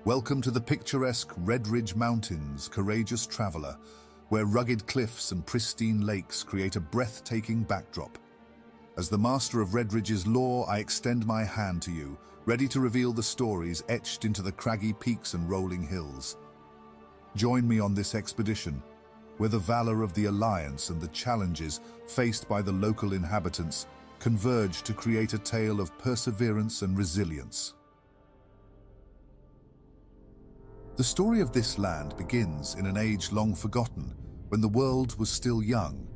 Welcome to the picturesque Redridge Mountains, courageous traveler, where rugged cliffs and pristine lakes create a breathtaking backdrop. As the master of Redridge's lore, I extend my hand to you, ready to reveal the stories etched into the craggy peaks and rolling hills. Join me on this expedition, where the valor of the Alliance and the challenges faced by the local inhabitants converge to create a tale of perseverance and resilience. The story of this land begins in an age long forgotten, when the world was still young.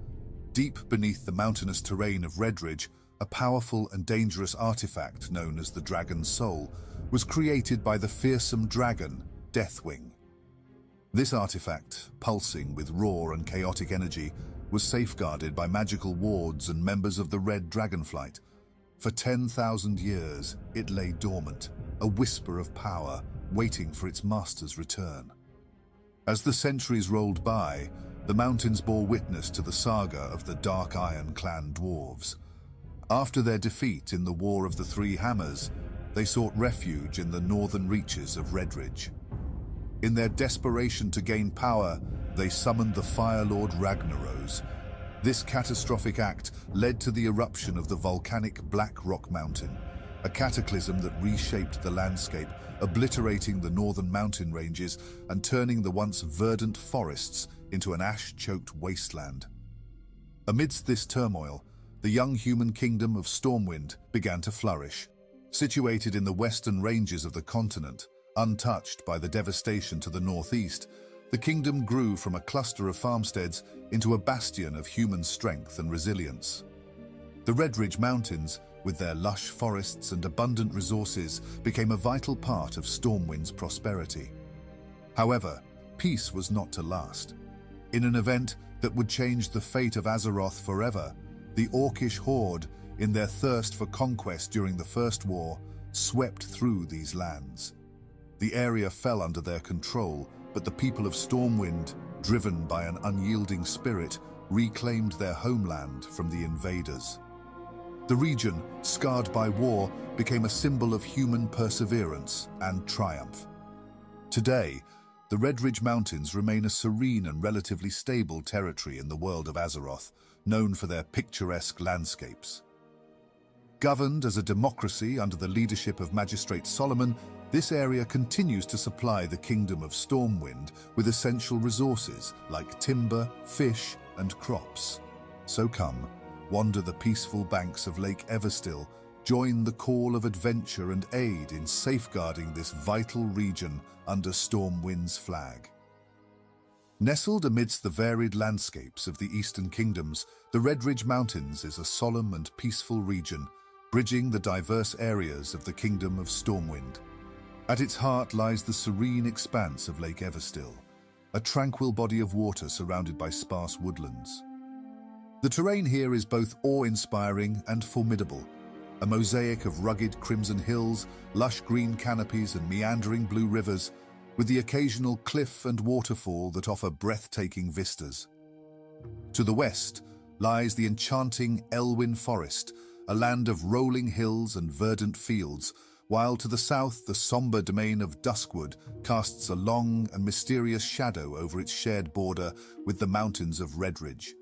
Deep beneath the mountainous terrain of Redridge, a powerful and dangerous artifact known as the Dragon's Soul was created by the fearsome dragon, Deathwing. This artifact, pulsing with raw and chaotic energy, was safeguarded by magical wards and members of the Red Dragonflight. For 10,000 years, it lay dormant, a whisper of power, waiting for its master's return. As the centuries rolled by, the mountains bore witness to the saga of the Dark Iron Clan dwarves. After their defeat in the War of the Three Hammers, they sought refuge in the northern reaches of Redridge. In their desperation to gain power, they summoned the Fire Lord Ragnaros. This catastrophic act led to the eruption of the volcanic Black Rock Mountain, a cataclysm that reshaped the landscape, obliterating the northern mountain ranges and turning the once verdant forests into an ash-choked wasteland. Amidst this turmoil, the young human kingdom of Stormwind began to flourish. Situated in the western ranges of the continent, untouched by the devastation to the northeast, the kingdom grew from a cluster of farmsteads into a bastion of human strength and resilience. The Redridge Mountains, with their lush forests and abundant resources, became a vital part of Stormwind's prosperity. However, peace was not to last. In an event that would change the fate of Azeroth forever, the Orcish horde, in their thirst for conquest during the First War, swept through these lands. The area fell under their control, but the people of Stormwind, driven by an unyielding spirit, reclaimed their homeland from the invaders. The region, scarred by war, became a symbol of human perseverance and triumph. Today, the Redridge Mountains remain a serene and relatively stable territory in the world of Azeroth, known for their picturesque landscapes. Governed as a democracy under the leadership of Magistrate Solomon, this area continues to supply the Kingdom of Stormwind with essential resources like timber, fish, and crops. So come, wander the peaceful banks of Lake Everstill, join the call of adventure and aid in safeguarding this vital region under Stormwind's flag. Nestled amidst the varied landscapes of the Eastern Kingdoms, the Redridge Mountains is a solemn and peaceful region, bridging the diverse areas of the Kingdom of Stormwind. At its heart lies the serene expanse of Lake Everstill, a tranquil body of water surrounded by sparse woodlands. The terrain here is both awe-inspiring and formidable, a mosaic of rugged crimson hills, lush green canopies and meandering blue rivers, with the occasional cliff and waterfall that offer breathtaking vistas. To the west lies the enchanting Elwyn Forest, a land of rolling hills and verdant fields, while to the south the somber domain of Duskwood casts a long and mysterious shadow over its shared border with the mountains of Redridge.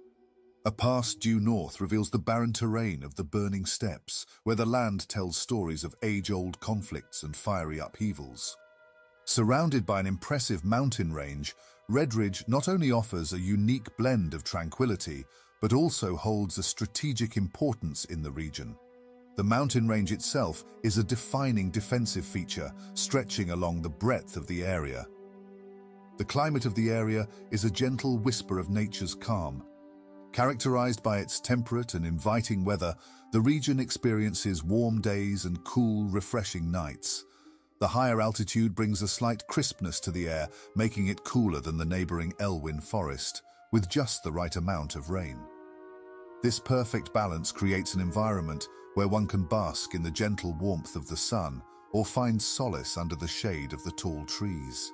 A pass due north reveals the barren terrain of the Burning Steppes, where the land tells stories of age-old conflicts and fiery upheavals. Surrounded by an impressive mountain range, Redridge not only offers a unique blend of tranquility, but also holds a strategic importance in the region. The mountain range itself is a defining defensive feature, stretching along the breadth of the area. The climate of the area is a gentle whisper of nature's calm. Characterized by its temperate and inviting weather, the region experiences warm days and cool, refreshing nights. The higher altitude brings a slight crispness to the air, making it cooler than the neighboring Elwyn Forest, with just the right amount of rain. This perfect balance creates an environment where one can bask in the gentle warmth of the sun or find solace under the shade of the tall trees.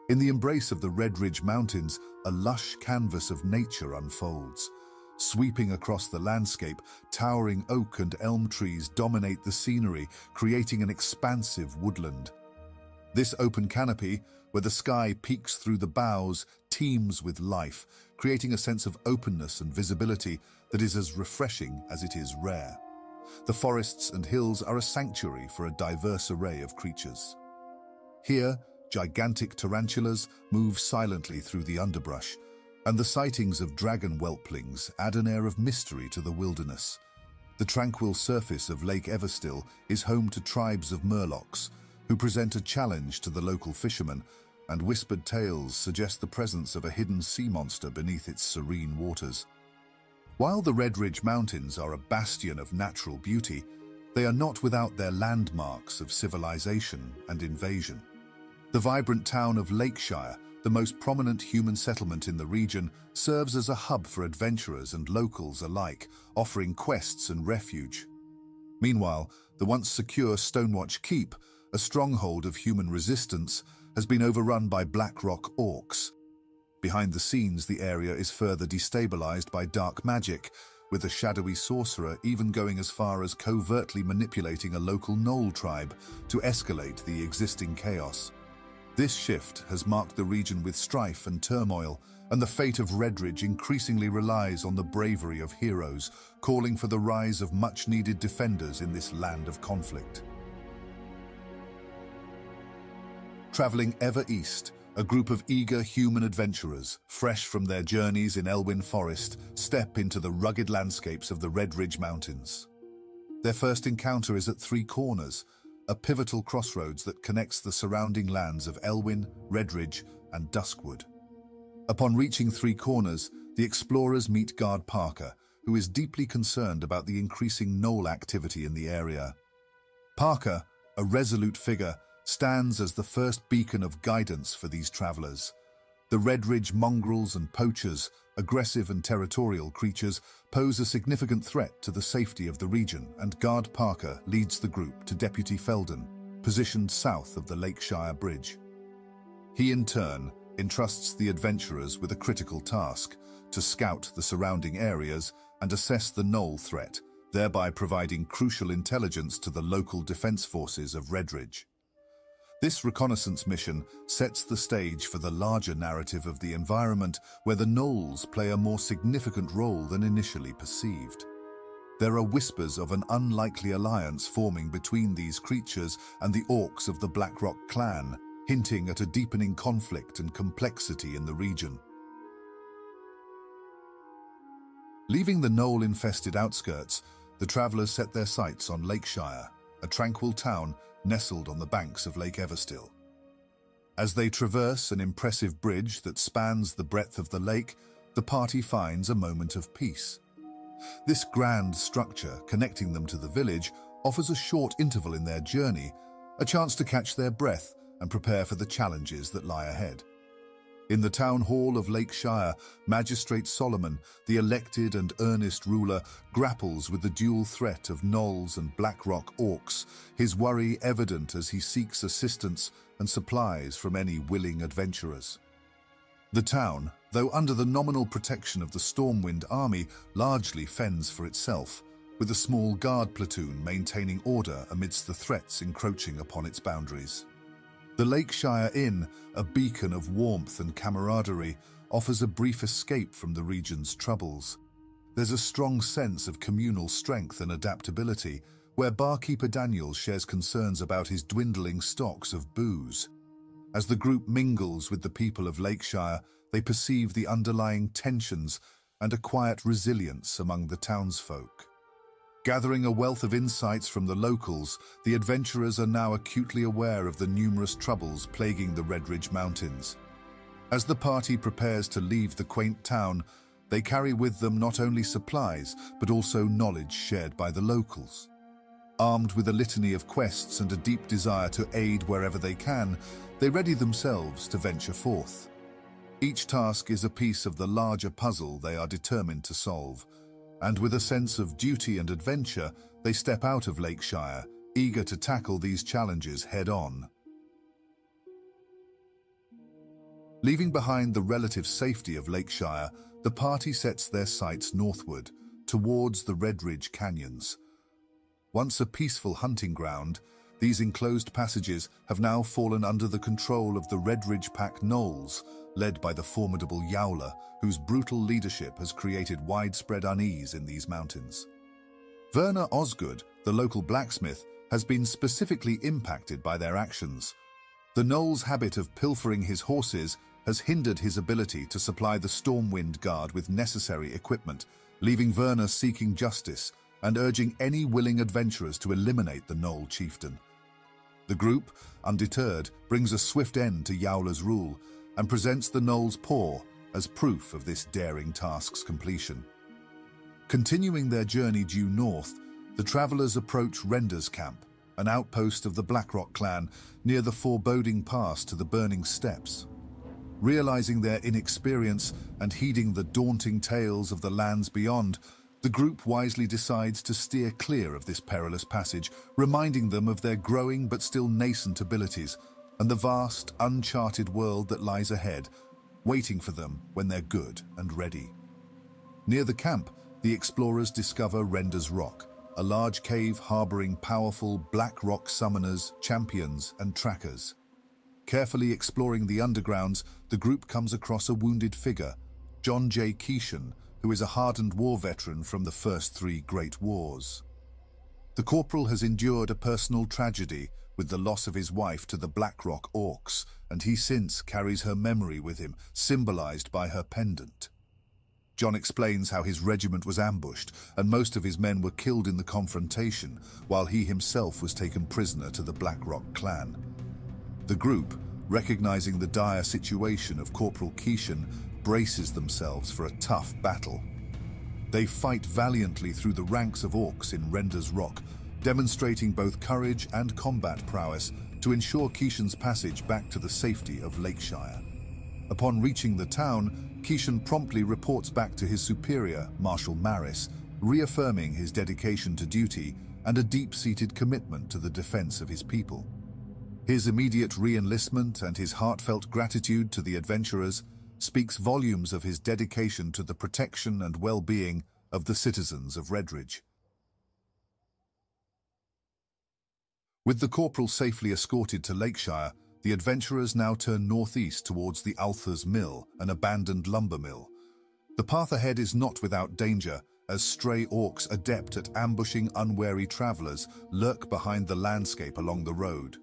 In the embrace of the Redridge Mountains, a lush canvas of nature unfolds. Sweeping across the landscape, towering oak and elm trees dominate the scenery, creating an expansive woodland. This open canopy, where the sky peeks through the boughs, teems with life, creating a sense of openness and visibility that is as refreshing as it is rare. The forests and hills are a sanctuary for a diverse array of creatures. Here, gigantic tarantulas move silently through the underbrush, and the sightings of dragon whelplings add an air of mystery to the wilderness. The tranquil surface of Lake Everstill is home to tribes of murlocs, who present a challenge to the local fishermen, and whispered tales suggest the presence of a hidden sea monster beneath its serene waters. While the Redridge Mountains are a bastion of natural beauty, they are not without their landmarks of civilization and invasion. The vibrant town of Lakeshire, the most prominent human settlement in the region, serves as a hub for adventurers and locals alike, offering quests and refuge. Meanwhile, the once secure Stonewatch Keep, a stronghold of human resistance, has been overrun by Blackrock orcs. Behind the scenes, the area is further destabilized by dark magic, with a shadowy sorcerer even going as far as covertly manipulating a local gnoll tribe to escalate the existing chaos. This shift has marked the region with strife and turmoil, and the fate of Redridge increasingly relies on the bravery of heroes, calling for the rise of much-needed defenders in this land of conflict. Traveling ever east, a group of eager human adventurers, fresh from their journeys in Elwyn Forest, step into the rugged landscapes of the Redridge Mountains. Their first encounter is at Three Corners, a pivotal crossroads that connects the surrounding lands of Elwyn, Redridge, and Duskwood. Upon reaching Three Corners, the explorers meet Guard Parker, who is deeply concerned about the increasing gnoll activity in the area. Parker, a resolute figure, stands as the first beacon of guidance for these travelers. The Redridge mongrels and poachers, aggressive and territorial creatures, pose a significant threat to the safety of the region, and Guard Parker leads the group to Deputy Felden, positioned south of the Lakeshire Bridge. He, in turn, entrusts the adventurers with a critical task: to scout the surrounding areas and assess the gnoll threat, thereby providing crucial intelligence to the local defense forces of Redridge. This reconnaissance mission sets the stage for the larger narrative of the environment, where the gnolls play a more significant role than initially perceived. There are whispers of an unlikely alliance forming between these creatures and the orcs of the Blackrock clan, hinting at a deepening conflict and complexity in the region. Leaving the gnoll-infested outskirts, the travelers set their sights on Lakeshire, a tranquil town nestled on the banks of Lake Everstill. As they traverse an impressive bridge that spans the breadth of the lake, the party finds a moment of peace. This grand structure connecting them to the village offers a short interval in their journey, a chance to catch their breath and prepare for the challenges that lie ahead. In the town hall of Lakeshire, Magistrate Solomon, the elected and earnest ruler, grapples with the dual threat of gnolls and Blackrock orcs, his worry evident as he seeks assistance and supplies from any willing adventurers. The town, though under the nominal protection of the Stormwind army, largely fends for itself, with a small guard platoon maintaining order amidst the threats encroaching upon its boundaries. The Lakeshire Inn, a beacon of warmth and camaraderie, offers a brief escape from the region's troubles. There's a strong sense of communal strength and adaptability, where barkeeper Daniel shares concerns about his dwindling stocks of booze. As the group mingles with the people of Lakeshire, they perceive the underlying tensions and a quiet resilience among the townsfolk. Gathering a wealth of insights from the locals, the adventurers are now acutely aware of the numerous troubles plaguing the Redridge Mountains. As the party prepares to leave the quaint town, they carry with them not only supplies, but also knowledge shared by the locals. Armed with a litany of quests and a deep desire to aid wherever they can, they ready themselves to venture forth. Each task is a piece of the larger puzzle they are determined to solve, and with a sense of duty and adventure, they step out of Lakeshire, eager to tackle these challenges head-on. Leaving behind the relative safety of Lakeshire, the party sets their sights northward, towards the Redridge Canyons. Once a peaceful hunting ground, These enclosed passages have now fallen under the control of the Redridge Pack gnolls, led by the formidable Yowler, whose brutal leadership has created widespread unease in these mountains. Verna Osgood, the local blacksmith, has been specifically impacted by their actions. The gnoll's habit of pilfering his horses has hindered his ability to supply the Stormwind Guard with necessary equipment, leaving Verna seeking justice and urging any willing adventurers to eliminate the gnoll chieftain. The group, undeterred, brings a swift end to Yowler's rule and presents the gnoll's paw as proof of this daring task's completion. Continuing their journey due north, the travelers approach Render's camp, an outpost of the Blackrock clan near the foreboding pass to the Burning Steppes. Realizing their inexperience and heeding the daunting tales of the lands beyond, the group wisely decides to steer clear of this perilous passage, reminding them of their growing but still nascent abilities and the vast, uncharted world that lies ahead, waiting for them when they're good and ready. Near the camp, the explorers discover Render's Rock, a large cave harboring powerful black rock summoners, champions, and trackers. Carefully exploring the undergrounds, the group comes across a wounded figure, John J. Keeshan, who is a hardened war veteran from the first 3 Great Wars. The corporal has endured a personal tragedy with the loss of his wife to the Blackrock Orcs, and he since carries her memory with him, symbolized by her pendant. John explains how his regiment was ambushed, and most of his men were killed in the confrontation, while he himself was taken prisoner to the Blackrock clan. The group, recognizing the dire situation of Corporal Keeshan, braces themselves for a tough battle. They fight valiantly through the ranks of orcs in Render's Rock, demonstrating both courage and combat prowess to ensure Keeshan's passage back to the safety of Lakeshire. Upon reaching the town, Keeshan promptly reports back to his superior, Marshal Maris, reaffirming his dedication to duty and a deep-seated commitment to the defense of his people. His immediate re-enlistment and his heartfelt gratitude to the adventurers speaks volumes of his dedication to the protection and well-being of the citizens of Redridge. With the corporal safely escorted to Lakeshire, the adventurers now turn northeast towards the Alther's Mill, an abandoned lumber mill. The path ahead is not without danger, as stray orcs adept at ambushing unwary travelers lurk behind the landscape along the road.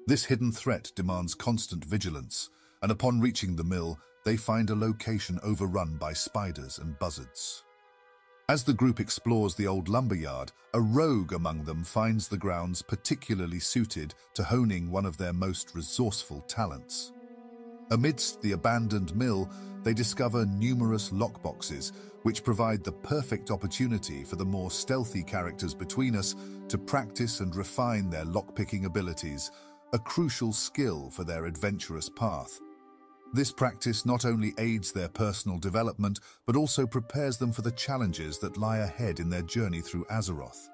This hidden threat demands constant vigilance, and upon reaching the mill, they find a location overrun by spiders and buzzards. As the group explores the old lumberyard, a rogue among them finds the grounds particularly suited to honing one of their most resourceful talents. Amidst the abandoned mill, they discover numerous lockboxes, which provide the perfect opportunity for the more stealthy characters between us to practice and refine their lockpicking abilities, a crucial skill for their adventurous path. This practice not only aids their personal development, but also prepares them for the challenges that lie ahead in their journey through Azeroth.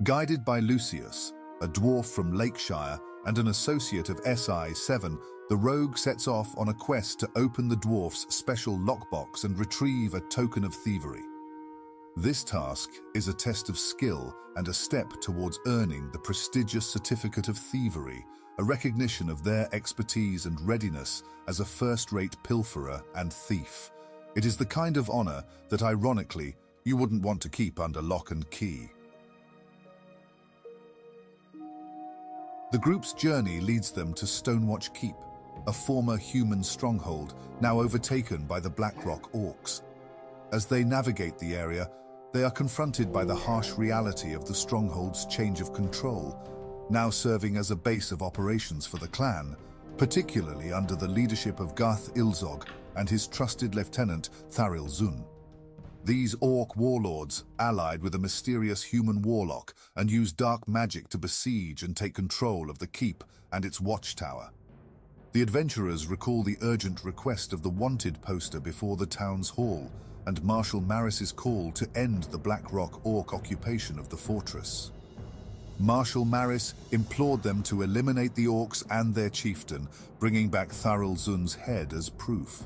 Guided by Lucius, a dwarf from Lakeshire and an associate of SI-7, the rogue sets off on a quest to open the dwarf's special lockbox and retrieve a token of thievery. This task is a test of skill and a step towards earning the prestigious Certificate of Thievery, a recognition of their expertise and readiness as a first-rate pilferer and thief. It is the kind of honor that, ironically, you wouldn't want to keep under lock and key. The group's journey leads them to Stonewatch Keep, a former human stronghold now overtaken by the Blackrock Orcs. As they navigate the area, they are confronted by the harsh reality of the stronghold's change of control, now serving as a base of operations for the clan, particularly under the leadership of Garth Ilzog and his trusted lieutenant Tharil Zun. These orc warlords allied with a mysterious human warlock and use dark magic to besiege and take control of the keep and its watchtower. The adventurers recall the urgent request of the wanted poster before the town's hall and Marshal Maris's call to end the Blackrock orc occupation of the fortress. Marshal Maris implored them to eliminate the orcs and their chieftain, bringing back Tharil Zun's head as proof.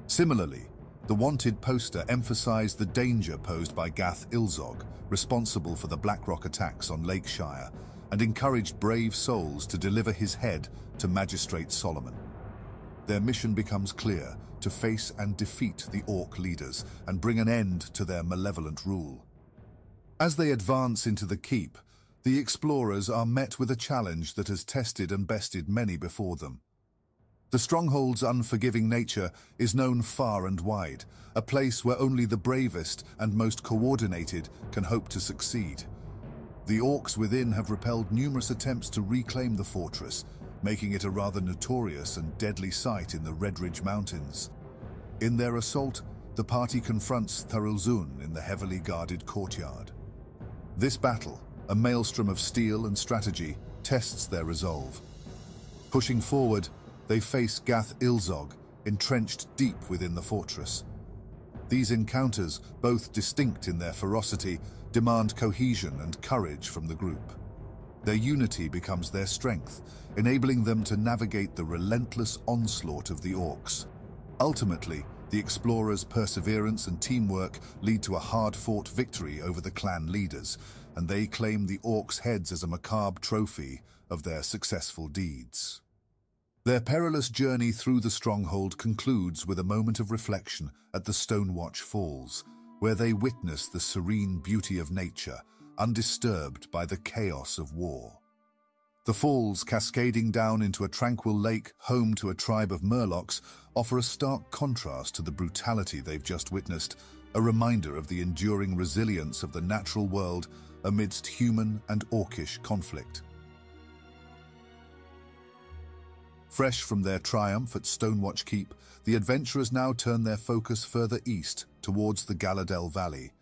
Similarly, the wanted poster emphasized the danger posed by Gath Ilzog, responsible for the Blackrock attacks on Lakeshire, and encouraged brave souls to deliver his head to Magistrate Solomon. Their mission becomes clear: to face and defeat the orc leaders and bring an end to their malevolent rule. As they advance into the keep, the explorers are met with a challenge that has tested and bested many before them. The stronghold's unforgiving nature is known far and wide, a place where only the bravest and most coordinated can hope to succeed. The orcs within have repelled numerous attempts to reclaim the fortress, making it a rather notorious and deadly site in the Redridge Mountains. In their assault, the party confronts Tharulzun in the heavily guarded courtyard. This battle, a maelstrom of steel and strategy, tests their resolve. Pushing forward, they face Gath Ilzog, entrenched deep within the fortress. These encounters, both distinct in their ferocity, demand cohesion and courage from the group. Their unity becomes their strength, enabling them to navigate the relentless onslaught of the orcs. Ultimately, the explorers' perseverance and teamwork lead to a hard-fought victory over the clan leaders, and they claim the orcs' heads as a macabre trophy of their successful deeds. Their perilous journey through the stronghold concludes with a moment of reflection at the Stonewatch Falls, where they witness the serene beauty of nature, undisturbed by the chaos of war. The falls, cascading down into a tranquil lake home to a tribe of murlocs, offer a stark contrast to the brutality they've just witnessed, a reminder of the enduring resilience of the natural world amidst human and orcish conflict. Fresh from their triumph at Stonewatch Keep, the adventurers now turn their focus further east towards the Galadel Valley.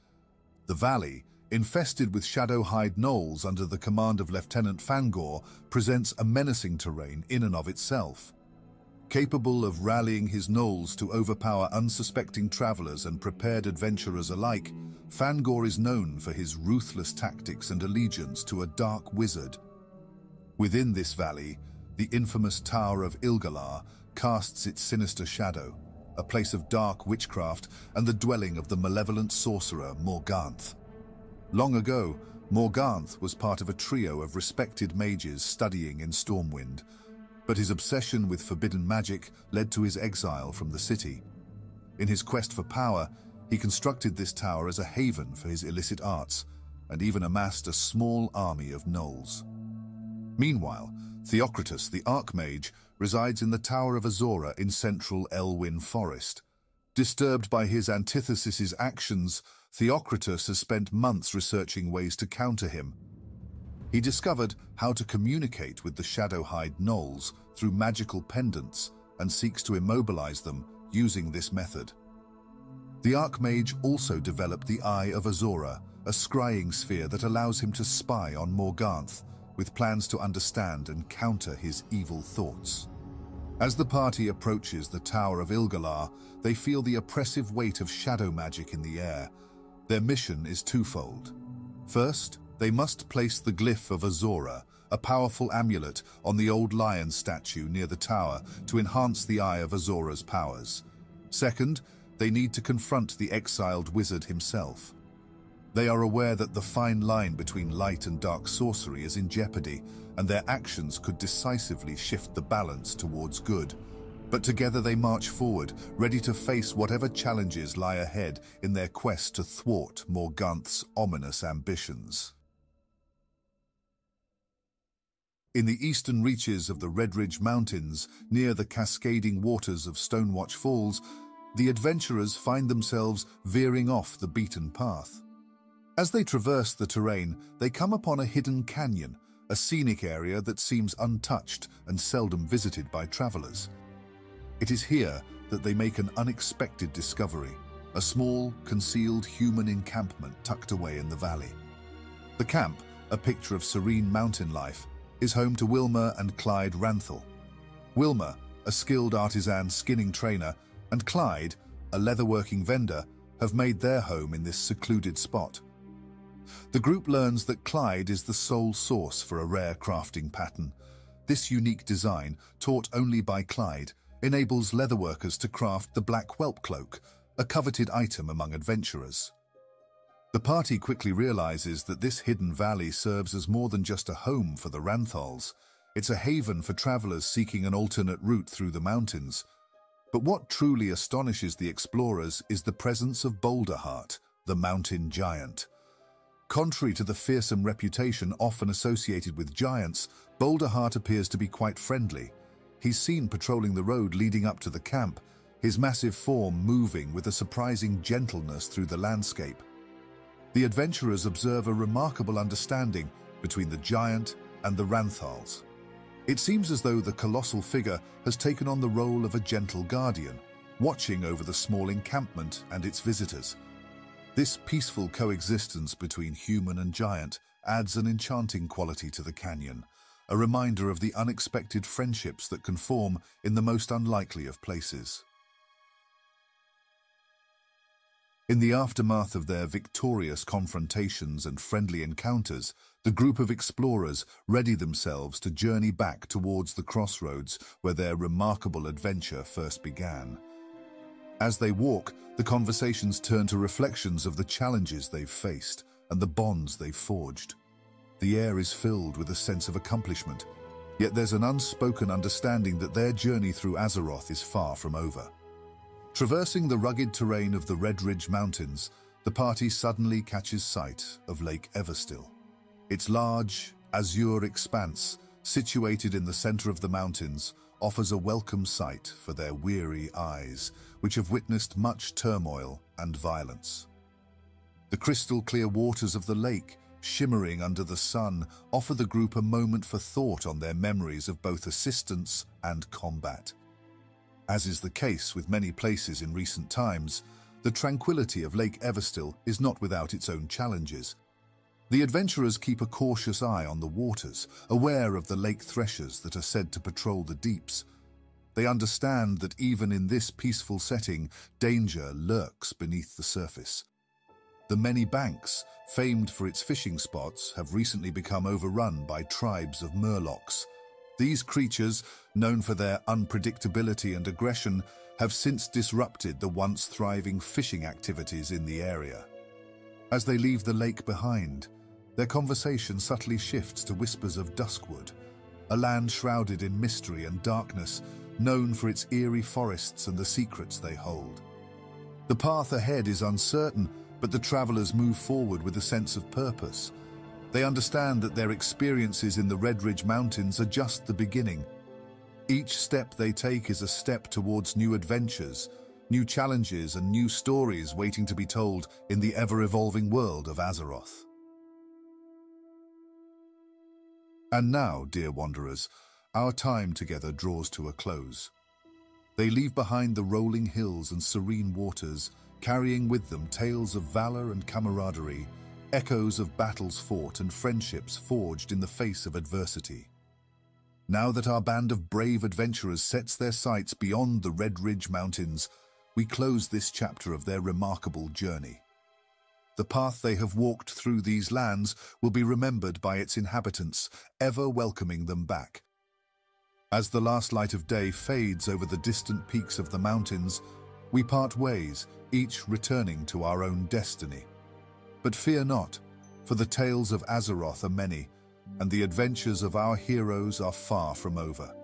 The valley, infested with shadow-hide gnolls under the command of Lieutenant Fangor, presents a menacing terrain in and of itself. Capable of rallying his gnolls to overpower unsuspecting travelers and prepared adventurers alike, Fangor is known for his ruthless tactics and allegiance to a dark wizard. Within this valley, the infamous Tower of Ilgalar casts its sinister shadow, a place of dark witchcraft and the dwelling of the malevolent sorcerer Morganth. Long ago, Morganth was part of a trio of respected mages studying in Stormwind, but his obsession with forbidden magic led to his exile from the city. In his quest for power, he constructed this tower as a haven for his illicit arts, and even amassed a small army of gnolls. Meanwhile, Theocritus, the Archmage, resides in the Tower of Azora in central Elwyn Forest. Disturbed by his antithesis' actions, Theocritus has spent months researching ways to counter him. He discovered how to communicate with the Shadowhide gnolls through magical pendants and seeks to immobilize them using this method. The Archmage also developed the Eye of Azora, a scrying sphere that allows him to spy on Morganth, with plans to understand and counter his evil thoughts. As the party approaches the Tower of Ilgalar, they feel the oppressive weight of shadow magic in the air. Their mission is twofold. First, they must place the glyph of Azora, a powerful amulet, on the old lion statue near the tower to enhance the Eye of Azora's powers. Second, they need to confront the exiled wizard himself. They are aware that the fine line between light and dark sorcery is in jeopardy, and their actions could decisively shift the balance towards good. But together they march forward, ready to face whatever challenges lie ahead in their quest to thwart Morganth's ominous ambitions. In the eastern reaches of the Redridge Mountains, near the cascading waters of Stonewatch Falls, the adventurers find themselves veering off the beaten path. As they traverse the terrain, they come upon a hidden canyon, a scenic area that seems untouched and seldom visited by travelers. It is here that they make an unexpected discovery, a small, concealed human encampment tucked away in the valley. The camp, a picture of serene mountain life, is home to Wilma and Clyde Ranthel. Wilma, a skilled artisan skinning trainer, and Clyde, a leatherworking vendor, have made their home in this secluded spot. The group learns that Clyde is the sole source for a rare crafting pattern. This unique design, taught only by Clyde, enables leatherworkers to craft the Black Whelp Cloak, a coveted item among adventurers. The party quickly realizes that this hidden valley serves as more than just a home for the Ranthals. It's a haven for travelers seeking an alternate route through the mountains. But what truly astonishes the explorers is the presence of Boulderheart, the mountain giant. Contrary to the fearsome reputation often associated with giants, Boulderheart appears to be quite friendly. He's seen patrolling the road leading up to the camp, his massive form moving with a surprising gentleness through the landscape. The adventurers observe a remarkable understanding between the giant and the Ranthals. It seems as though the colossal figure has taken on the role of a gentle guardian, watching over the small encampment and its visitors. This peaceful coexistence between human and giant adds an enchanting quality to the canyon, a reminder of the unexpected friendships that can form in the most unlikely of places. In the aftermath of their victorious confrontations and friendly encounters, the group of explorers ready themselves to journey back towards the crossroads where their remarkable adventure first began. As they walk, the conversations turn to reflections of the challenges they've faced and the bonds they've forged. The air is filled with a sense of accomplishment, yet there's an unspoken understanding that their journey through Azeroth is far from over. Traversing the rugged terrain of the Redridge Mountains, the party suddenly catches sight of Lake Everstill. Its large, azure expanse, situated in the center of the mountains, offers a welcome sight for their weary eyes, which have witnessed much turmoil and violence. The crystal-clear waters of the lake, shimmering under the sun, offer the group a moment for thought on their memories of both assistance and combat. As is the case with many places in recent times, the tranquility of Lake Everstill is not without its own challenges. The adventurers keep a cautious eye on the waters, aware of the lake threshers that are said to patrol the deeps. They understand that even in this peaceful setting, danger lurks beneath the surface. The many banks, famed for its fishing spots, have recently become overrun by tribes of murlocs. These creatures, known for their unpredictability and aggression, have since disrupted the once thriving fishing activities in the area. As they leave the lake behind, their conversation subtly shifts to whispers of Duskwood, a land shrouded in mystery and darkness, known for its eerie forests and the secrets they hold. The path ahead is uncertain, but the travelers move forward with a sense of purpose. They understand that their experiences in the Redridge Mountains are just the beginning. Each step they take is a step towards new adventures, new challenges and new stories waiting to be told in the ever-evolving world of Azeroth. And now, dear wanderers, our time together draws to a close. They leave behind the rolling hills and serene waters, carrying with them tales of valor and camaraderie, echoes of battles fought and friendships forged in the face of adversity. Now that our band of brave adventurers sets their sights beyond the Redridge Mountains, we close this chapter of their remarkable journey. The path they have walked through these lands will be remembered by its inhabitants, ever welcoming them back. As the last light of day fades over the distant peaks of the mountains, we part ways, each returning to our own destiny. But fear not, for the tales of Azeroth are many, and the adventures of our heroes are far from over.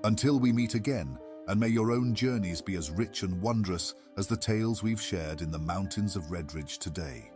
Until we meet again, and may your own journeys be as rich and wondrous as the tales we've shared in the mountains of Redridge today.